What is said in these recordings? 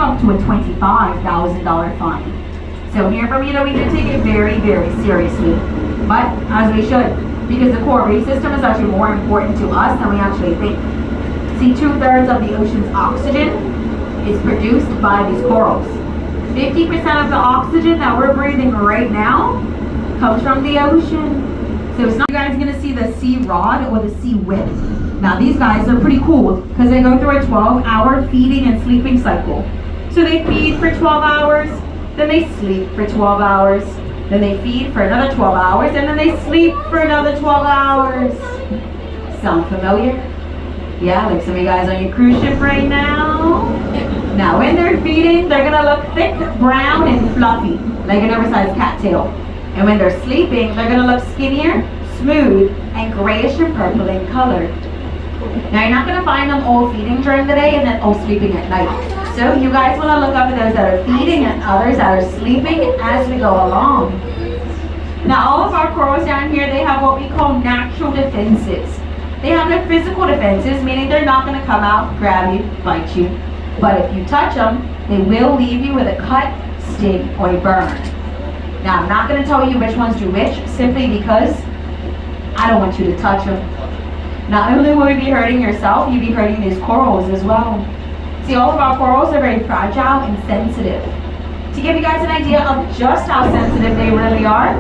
up to a $25,000 fine. So here in Bermuda, we do take it very, very seriously. But as we should, because the coral reef system is actually more important to us than we actually think. See, 2/3 of the ocean's oxygen is produced by these corals. 50% of the oxygen that we're breathing right now comes from the ocean. So it's not, you guys are gonna see the sea rod or the sea whip. Now these guys are pretty cool because they go through a 12-hour feeding and sleeping cycle. So they feed for 12 hours, then they sleep for 12 hours, then they feed for another 12 hours, and then they sleep for another 12 hours. Sound familiar? Yeah, like some of you guys on your cruise ship right now. Now when they're feeding, they're gonna look thick, brown, and fluffy, like an oversized cattail. And when they're sleeping, they're gonna look skinnier, smooth, and grayish and purple in color. Now you're not gonna find them all feeding during the day and then all sleeping at night. So you guys wanna look up for those that are feeding and others that are sleeping as we go along. Now all of our corals down here, they have what we call natural defenses. They have their physical defenses, meaning they're not gonna come out, grab you, bite you. But if you touch them, they will leave you with a cut, sting, or a burn. Now I'm not gonna tell you which ones do which, simply because I don't want you to touch them. Not only will you be hurting yourself, you'll be hurting these corals as well. See, all of our corals are very fragile and sensitive. To give you guys an idea of just how sensitive they really are,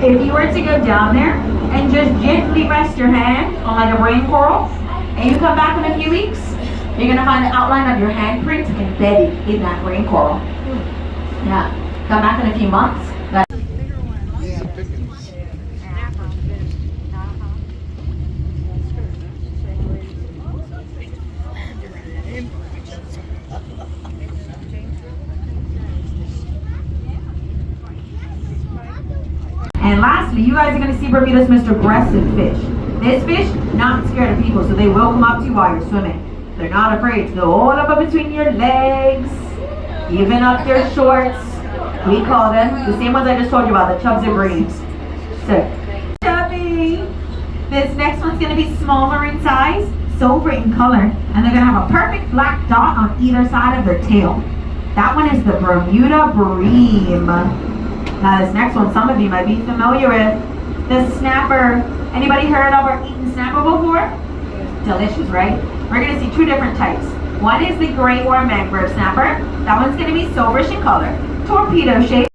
if you were to go down there and just gently rest your hand on like a brain coral, and you come back in a few weeks, you're gonna find the outline of your handprint embedded in that brain coral. Yeah, come back in a few months. And lastly, you guys are going to see Bermuda's most aggressive fish. This fish, not scared of people, so they will come up to you while you're swimming. They're not afraid to go all up between your legs, even up your shorts. We call them, the same ones I just told you about, the chubs and breams. So, chubby! This next one's going to be smaller in size, silver in color, and they're going to have a perfect black dot on either side of their tail. That one is the Bermuda bream. Now this next one, some of you might be familiar with, the snapper. Anybody heard of or eaten snapper before? Delicious, right? We're gonna see two different types. One is the gray or mangrove snapper. That one's gonna be silverish in color, torpedo shaped.